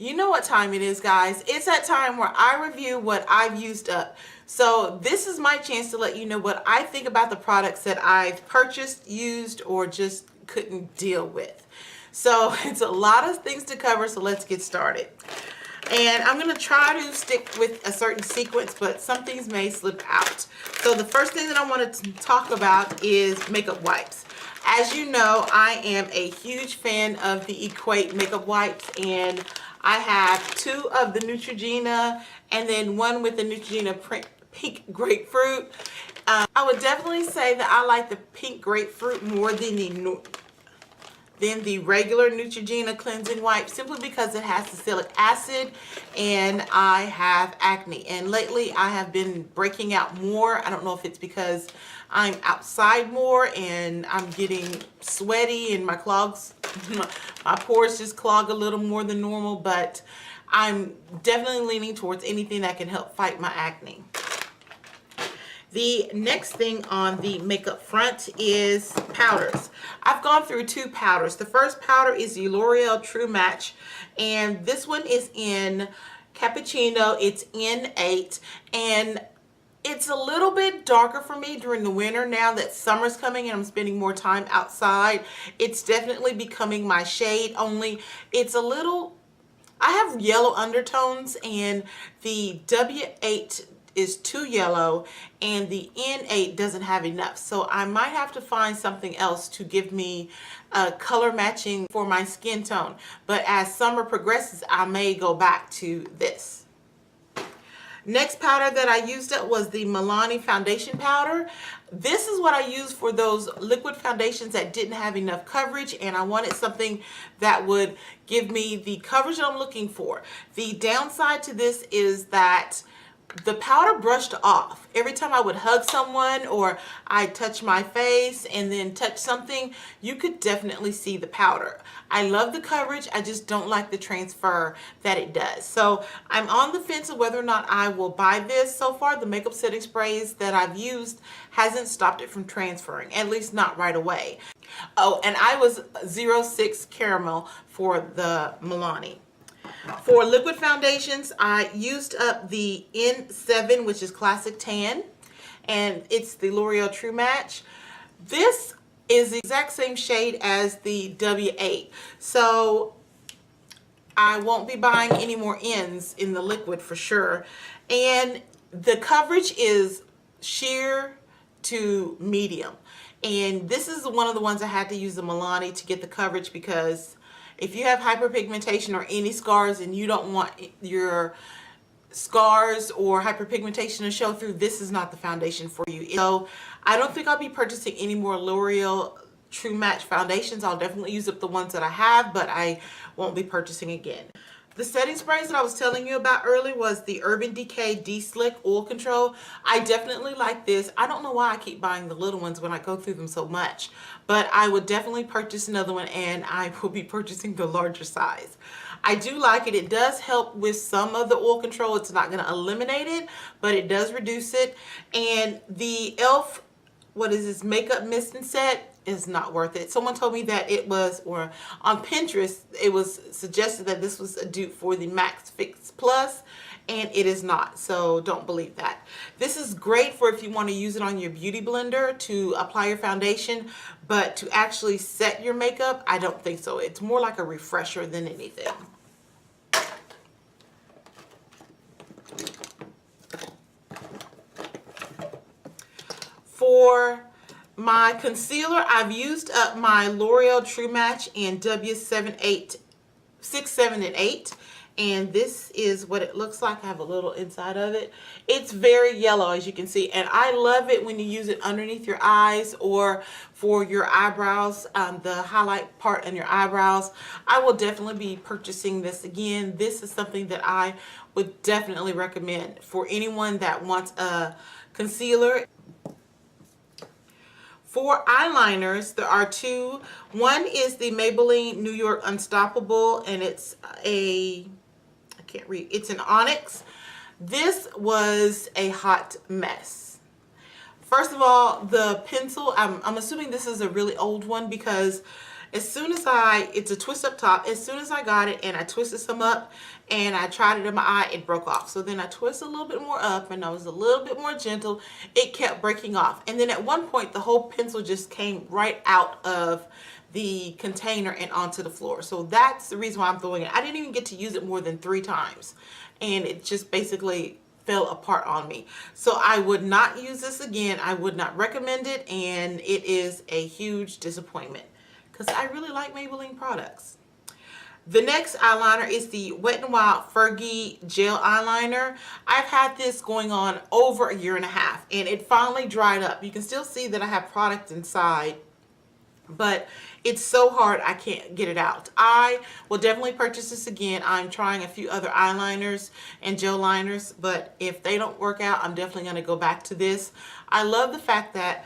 You know what time it is, guys. It's that time where I review what I've used up. So this is my chance to let you know what I think about the products that I've purchased, used, or just couldn't deal with. So it's a lot of things to cover, so let's get started. And I'm going to try to stick with a certain sequence, but some things may slip out. So the first thing that I want to talk about is makeup wipes. As you know, I am a huge fan of the Equate makeup wipes, and I have two of the Neutrogena and then one with the Neutrogena pink grapefruit. I would definitely say that I like the pink grapefruit more than the regular Neutrogena cleansing wipe, simply because it has salicylic acid and I have acne, and lately I have been breaking out more. I don't know if it's because I'm outside more and I'm getting sweaty and my pores just clog a little more than normal, but I'm definitely leaning towards anything that can help fight my acne. The next thing on the makeup front is powders. I've gone through two powders. The first powder is the L'Oreal True Match, and this one is in Cappuccino. It's N8, and it's a little bit darker for me during the winter. Now that summer's coming and I'm spending more time outside, it's definitely becoming my shade, only it's a little, I have yellow undertones, and the W8 is too yellow and the N8 doesn't have enough, so I might have to find something else to give me color matching for my skin tone. But as summer progresses, I may go back to this. Next powder that I used up was the Milani foundation powder. This is what I use for those liquid foundations that didn't have enough coverage, and I wanted something that would give me the coverage that I'm looking for. The downside to this is that the powder brushed off. Every time I would hug someone or I touch my face and then touch something, you could definitely see the powder. I love the coverage, I just don't like the transfer that it does. So I'm on the fence of whether or not I will buy this. So far, the makeup setting sprays that I've used hasn't stopped it from transferring, at least not right away. Oh, and I was 06 caramel for the Milani. For liquid foundations, I used up the N7, which is Classic Tan, and it's the L'Oreal True Match. This is the exact same shade as the W8, so I won't be buying any more Ns in the liquid for sure. And the coverage is sheer to medium, and this is one of the ones I had to use the Milani to get the coverage, because if you have hyperpigmentation or any scars and you don't want your scars or hyperpigmentation to show through, this is not the foundation for you. So I don't think I'll be purchasing any more L'Oreal True Match foundations. I'll definitely use up the ones that I have, but I won't be purchasing again. The setting sprays that I was telling you about earlier was the Urban Decay De-Slick Oil Control. I definitely like this. I don't know why I keep buying the little ones when I go through them so much, but I would definitely purchase another one, and I will be purchasing the larger size. I do like it. It does help with some of the oil control. It's not going to eliminate it, but it does reduce it. And the e.l.f., what is this, makeup mist and set, is not worth it. Someone told me that it was, or on Pinterest, it was suggested that this was a dupe for the Max Fix Plus, and it is not, so don't believe that. This is great for if you want to use it on your beauty blender to apply your foundation, but to actually set your makeup, I don't think so. It's more like a refresher than anything. For my concealer, I've used up my L'Oreal True Match in W7, 6, 7, and 8. And this is what it looks like. I have a little inside of it. It's very yellow, as you can see. And I love it when you use it underneath your eyes or for your eyebrows, the highlight part on your eyebrows. I will definitely be purchasing this again. This is something that I would definitely recommend for anyone that wants a concealer. For eyeliners, there are two. One is the Maybelline New York Unstoppable, and it's a, I can't read, it's an onyx. This was a hot mess. First of all, the pencil, I'm assuming this is a really old one because As soon as it's a twist up top, as soon as I got it and I twisted some up and I tried it in my eye, it broke off. So then I twisted a little bit more up and I was a little bit more gentle. It kept breaking off. And then at one point, the whole pencil just came right out of the container and onto the floor. So that's the reason why I'm throwing it. I didn't even get to use it more than 3 times. And it just basically fell apart on me. So I would not use this again. I would not recommend it. And it is a huge disappointment because I really like Maybelline products. The next eyeliner is the Wet n Wild Fergie Gel Eyeliner. I've had this going on over a year and a half and it finally dried up. You can still see that I have product inside, but it's so hard I can't get it out. I will definitely purchase this again. I'm trying a few other eyeliners and gel liners, but if they don't work out, I'm definitely going to go back to this. I love the fact that,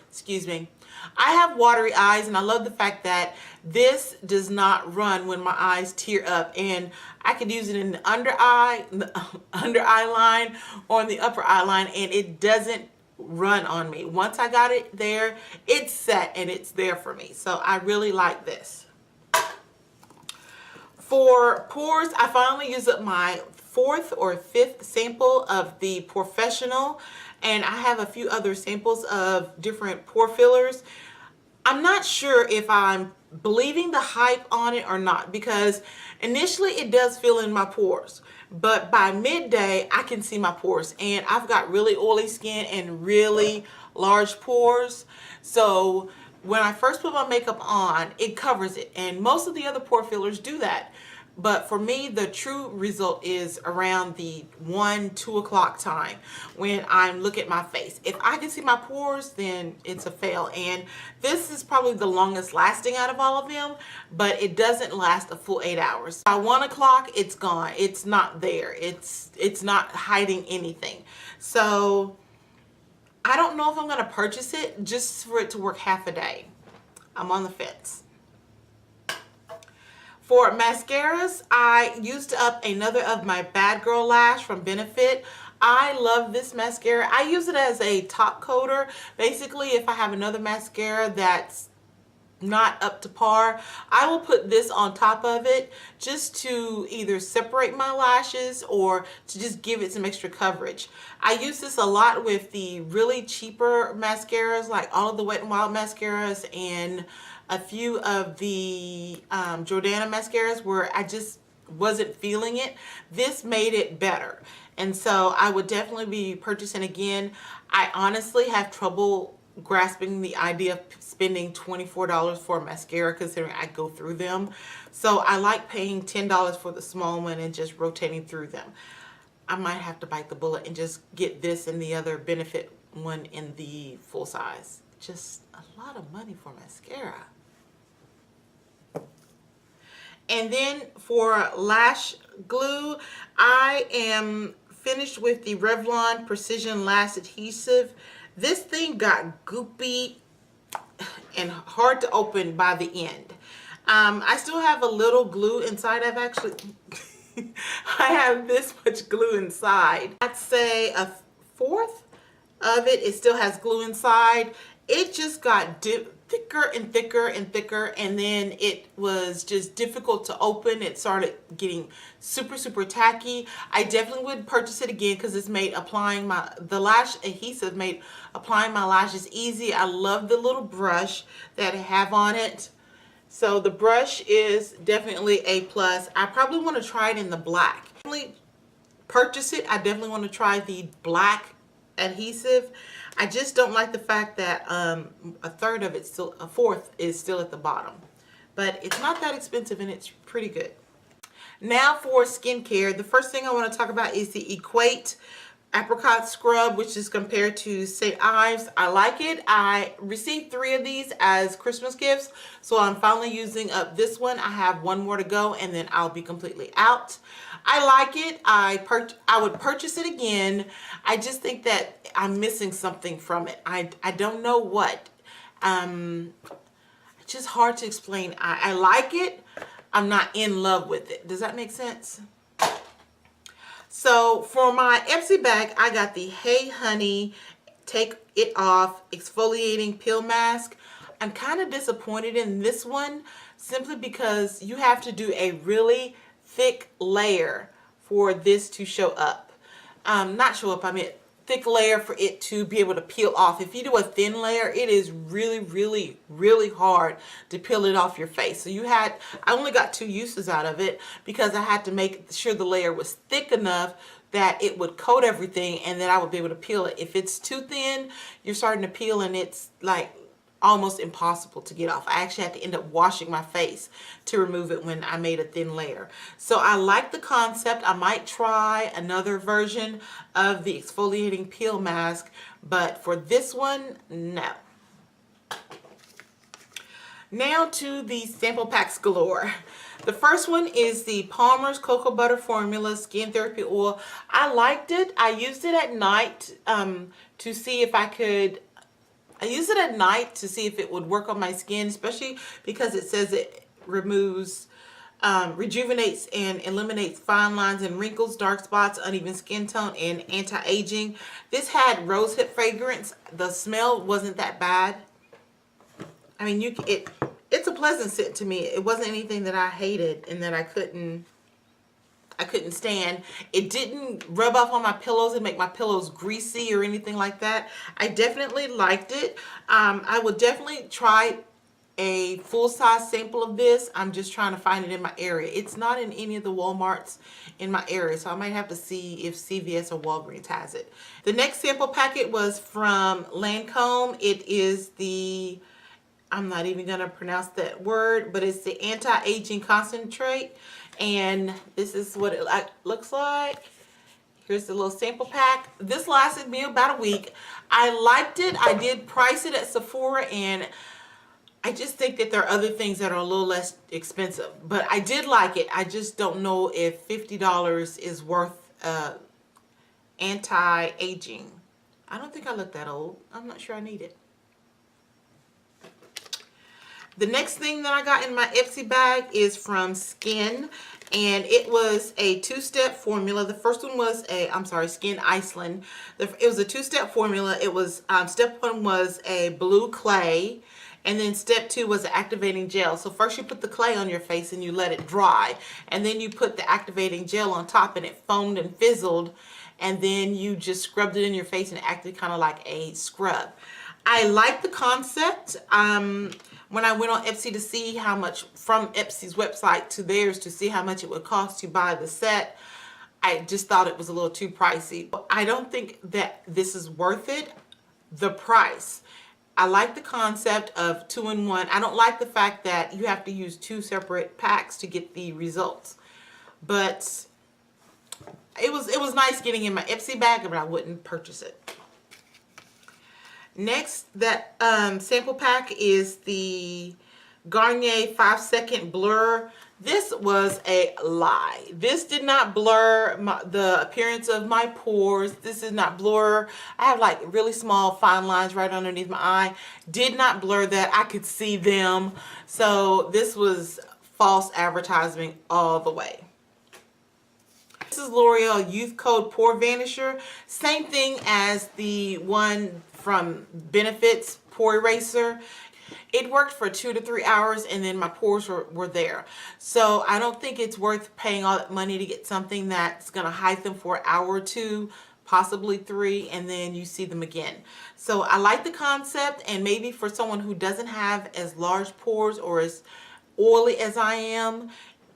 excuse me, I have watery eyes, and I love the fact that this does not run when my eyes tear up, and I could use it in the under eye line or in the upper eye line, and it doesn't run on me. Once I got it there, it's set and it's there for me. So I really like this. For pores, I finally used up my 4th or 5th sample of the Professional, and I have a few other samples of different pore fillers. I'm not sure if I'm believing the hype on it or not, because initially it does fill in my pores, but by midday I can see my pores, and I've got really oily skin and really large pores. So when I first put my makeup on, it covers it, and most of the other pore fillers do that. But for me, the true result is around the 1-2 o'clock time when I look at my face. If I can see my pores, then it's a fail. And this is probably the longest lasting out of all of them, but it doesn't last a full 8 hours. By 1 o'clock, it's gone. It's not there. It's not hiding anything. So I don't know if I'm going to purchase it just for it to work half a day. I'm on the fence. For mascaras, I used up another of my Bad Girl Lash from Benefit. I love this mascara. I use it as a top coater. Basically, if I have another mascara that's not up to par, I will put this on top of it just to either separate my lashes or to just give it some extra coverage. I use this a lot with the really cheaper mascaras, like all of the Wet n Wild mascaras and a few of the Jordana mascaras where I just wasn't feeling it. This made it better, and so I would definitely be purchasing again. I honestly have trouble grasping the idea of spending $24 for a mascara, considering I go through them. So I like paying $10 for the small one and just rotating through them. I might have to bite the bullet and just get this and the other Benefit one in the full size. Just a lot of money for mascara. And then for lash glue, I am finished with the Revlon Precision Lash Adhesive. This thing got goopy and hard to open by the end. I still have a little glue inside. I've actually, I have this much glue inside. I'd say a 1/4 of it still has glue inside. It just got thicker and thicker and thicker, and then it was just difficult to open. It started getting super tacky. I definitely would purchase it again because it's made applying the lash adhesive made applying my lashes easy. I love the little brush that I have on it. So the brush is definitely a plus. I probably want to try it in the black. Definitely purchase it. I definitely want to try the black adhesive. I just don't like the fact that a 1/4 is still at the bottom, but it's not that expensive and it's pretty good. Now for skincare, the first thing I want to talk about is the Equate Apricot Scrub, which is compared to St. Ives. I like it. I received 3 of these as Christmas gifts, so I'm finally using up this one. I have 1 more to go and then I'll be completely out. I like it. I would purchase it again. I just think that I'm missing something from it. I don't know what. It's just hard to explain. I like it. I'm not in love with it. Does that make sense? So for my Empties bag, I got the Hey Honey Take It Off Exfoliating Peel Mask. I'm kind of disappointed in this one simply because you have to do a really thick layer for this to show up. Not show up, I mean thick layer for it to be able to peel off. If you do a thin layer, it is really hard to peel it off your face. So I only got 2 uses out of it because I had to make sure the layer was thick enough that it would coat everything and then I would be able to peel it. If it's too thin, you're starting to peel and it's like almost impossible to get off. I actually had to end up washing my face to remove it when I made a thin layer. So I like the concept. I might try another version of the exfoliating peel mask, but for this one, no. Now to the sample packs galore. The first one is the Palmer's Cocoa Butter Formula Skin Therapy Oil. I liked it. I used it at night to see if I used it at night to see if it would work on my skin, especially because it says it removes, rejuvenates and eliminates fine lines and wrinkles, dark spots, uneven skin tone, and anti-aging. This had rosehip fragrance. The smell wasn't that bad. I mean, it's a pleasant scent to me. It wasn't anything that I hated and that I couldn't stand. It didn't rub off on my pillows and make my pillows greasy or anything like that. I definitely liked it. I would definitely try a full-size sample of this. I'm just trying to find it in my area. It's not in any of the Walmarts in my area, so I might have to see if CVS or Walgreens has it. The next sample packet was from Lancome. It is the, I'm not even going to pronounce that word, but it's the anti-aging concentrate. And this is what it looks like. Here's the little sample pack. This lasted me about a week. I liked it. I did price it at Sephora, and I just think that there are other things that are a little less expensive. But I did like it. I just don't know if $50 is worth anti-aging. I don't think I look that old. I'm not sure I need it. The next thing that I got in my Ipsy bag is from Skin, and it was a 2-step formula. The first one was Skin Iceland. It was a 2-step formula. It was, step 1 was a blue clay, and then step 2 was the activating gel. So first you put the clay on your face and you let it dry, and then you put the activating gel on top and it foamed and fizzled, and then you just scrubbed it in your face and it acted kind of like a scrub. I like the concept. When I went on Etsy to see how much, from Etsy's website to theirs, to see how much it would cost to buy the set, I just thought it was a little too pricey. I don't think that this is worth it, the price. I like the concept of 2-in-1. I don't like the fact that you have to use 2 separate packs to get the results. But it was nice getting in my Etsy bag, but I wouldn't purchase it. Next, that sample pack is the Garnier 5-second blur. This was a lie. This did not blur the appearance of my pores. This did not blur. I have like really small fine lines right underneath my eye. Did not blur that. I could see them. So this was false advertising all the way. This is L'Oreal Youth Code Pore Vanisher. Same thing as the one from Benefits Pore Eraser. It worked for 2 to 3 hours and then my pores were there. So I don't think it's worth paying all that money to get something that's going to hide them for an hour or 2, possibly 3, and then you see them again. So I like the concept, and maybe for someone who doesn't have as large pores or as oily as I am,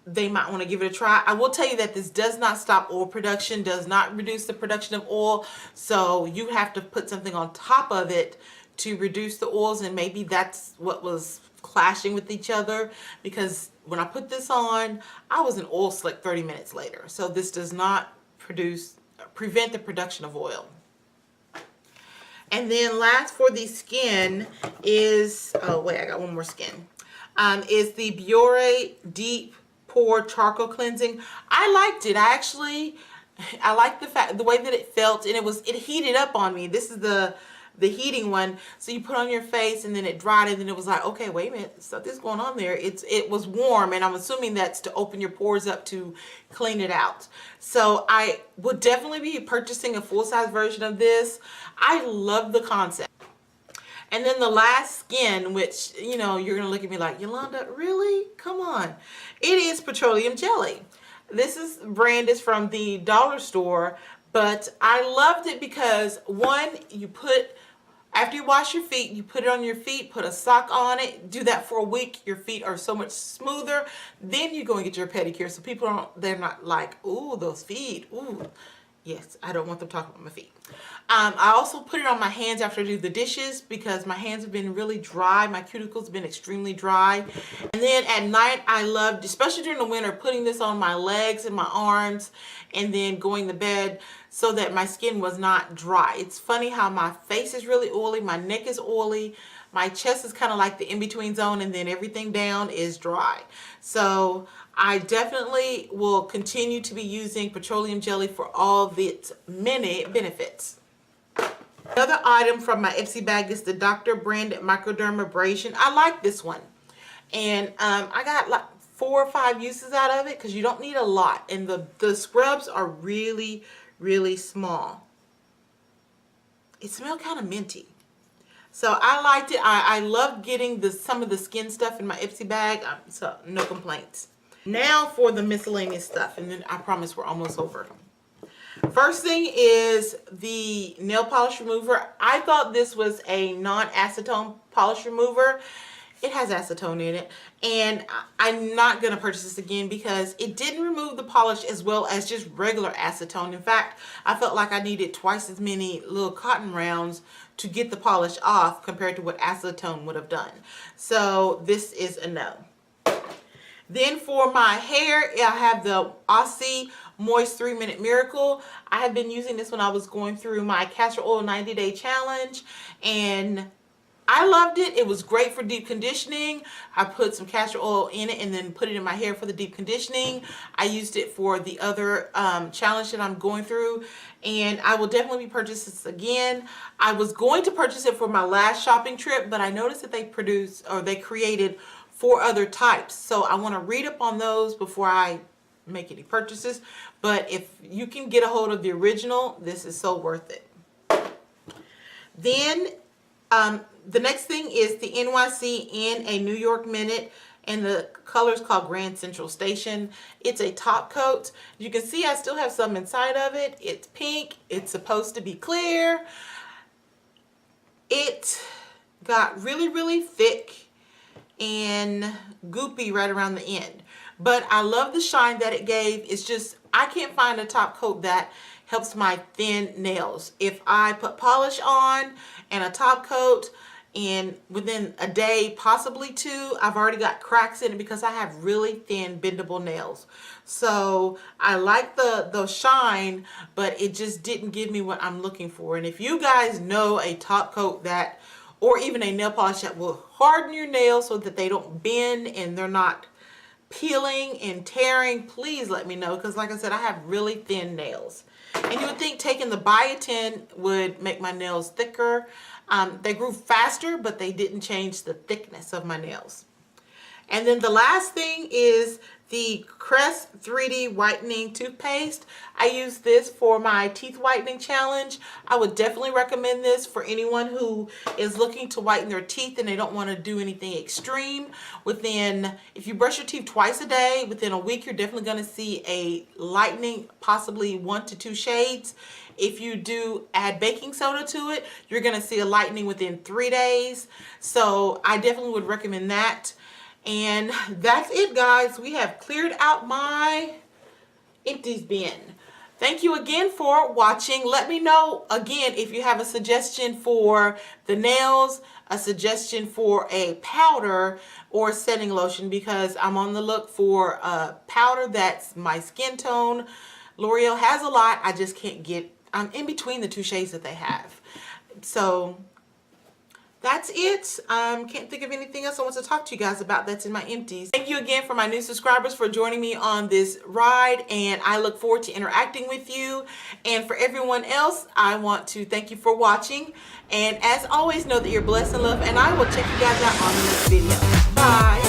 they might want to give it a try. I will tell you that this does not stop oil production, does not reduce the production of oil, so you have to put something on top of it to reduce the oils, and maybe that's what was clashing with each other, because when I put this on, I was an oil slick 30 minutes later. So this does not prevent the production of oil. And then last for the skin is, oh wait, I got one more skin, is the Biore Deep Pore Charcoal Cleansing. I liked it. I liked the way that it felt, and it heated up on me. This is the heating one. So you put on your face and then it dried, and then it was like, okay, wait a minute, something's going on there. It was warm, and I'm assuming that's to open your pores up to clean it out. So I would definitely be purchasing a full-size version of this. I love the concept. And then the last skin, which, you know, you're going to look at me like, Yolanda, really? Come on. It is petroleum jelly. This brand is from the dollar store, but I loved it because, one, after you wash your feet, you put it on your feet, put a sock on it, do that for a week. Your feet are so much smoother. Then you go and get your pedicure. So they're not like, ooh, those feet, ooh. Yes, I don't want them talking about my feet. I also put it on my hands after I do the dishes because my hands have been really dry. My cuticles have been extremely dry. And then at night, I loved, especially during the winter, putting this on my legs and my arms and then going to bed so that my skin was not dry. It's funny how my face is really oily, my neck is oily, my chest is kind of like the in-between zone, and then everything down is dry. So I definitely will continue to be using petroleum jelly for all of its many benefits. Another item from my Ipsy bag is the Dr. Branded Microdermabrasion. I like this one. And I got like 4 or 5 uses out of it because you don't need a lot. And the scrubs are really, really small. It smells kind of minty. So I liked it. I love getting some of the skin stuff in my Ipsy bag. So no complaints. Now for the miscellaneous stuff. And then I promise we're almost over. First thing is the nail polish remover. I thought this was a non-acetone polish remover. It has acetone in it, and I'm not going to purchase this again because it didn't remove the polish as well as just regular acetone. In fact, I felt like I needed twice as many little cotton rounds to get the polish off compared to what acetone would have done. So this is a no. Then for my hair, I have the Aussie Moist 3-Minute Miracle. I have been using this when I was going through my castor oil 90-day challenge, and I loved it. It was great for deep conditioning. I put some castor oil in it and then put it in my hair for the deep conditioning. I used it for the other challenge that I'm going through, and I will definitely be purchasing this again. I was going to purchase it for my last shopping trip, but I noticed that they created 4 other types. So I want to read up on those before I make any purchases. But if you can get a hold of the original, this is so worth it. Then the next thing is the NYC in a New York Minute, and the color is called Grand Central Station. It's a top coat. You can see I still have some inside of it. It's pink. It's supposed to be clear. It got really, really thick and goopy right around the end. But I love the shine that it gave. It's just, I can't find a top coat that helps my thin nails. If I put polish on and a top coat, and within a day, possibly 2, I've already got cracks in it because I have really thin bendable nails. So I like the shine, but it just didn't give me what I'm looking for. And if you guys know a top coat that, or even a nail polish that will harden your nails so that they don't bend and they're not peeling and tearing, please let me know, because like I said, I have really thin nails. And you would think taking the biotin would make my nails thicker. They grew faster, but they didn't change the thickness of my nails. And then the last thing is the Crest 3D Whitening Toothpaste. I use this for my teeth whitening challenge. I would definitely recommend this for anyone who is looking to whiten their teeth and they don't want to do anything extreme. If you brush your teeth twice a day, within a week, you're definitely going to see a lightening, possibly 1 to 2 shades. If you do add baking soda to it, you're going to see a lightening within 3 days. So I definitely would recommend that. And that's it, guys. We have cleared out my Empties bin. Thank you again for watching. Let me know again if you have a suggestion for the nails, a suggestion for a powder or setting lotion, because I'm on the look for a powder that's my skin tone. L'Oreal has a lot. I just can't get, I'm in between the 2 shades that they have. So that's it. Can't think of anything else I want to talk to you guys about that's in my empties. Thank you again for my new subscribers for joining me on this ride, and I look forward to interacting with you. And for everyone else, I want to thank you for watching. And as always, know that you're blessed and loved, and I will check you guys out on the next video. Bye.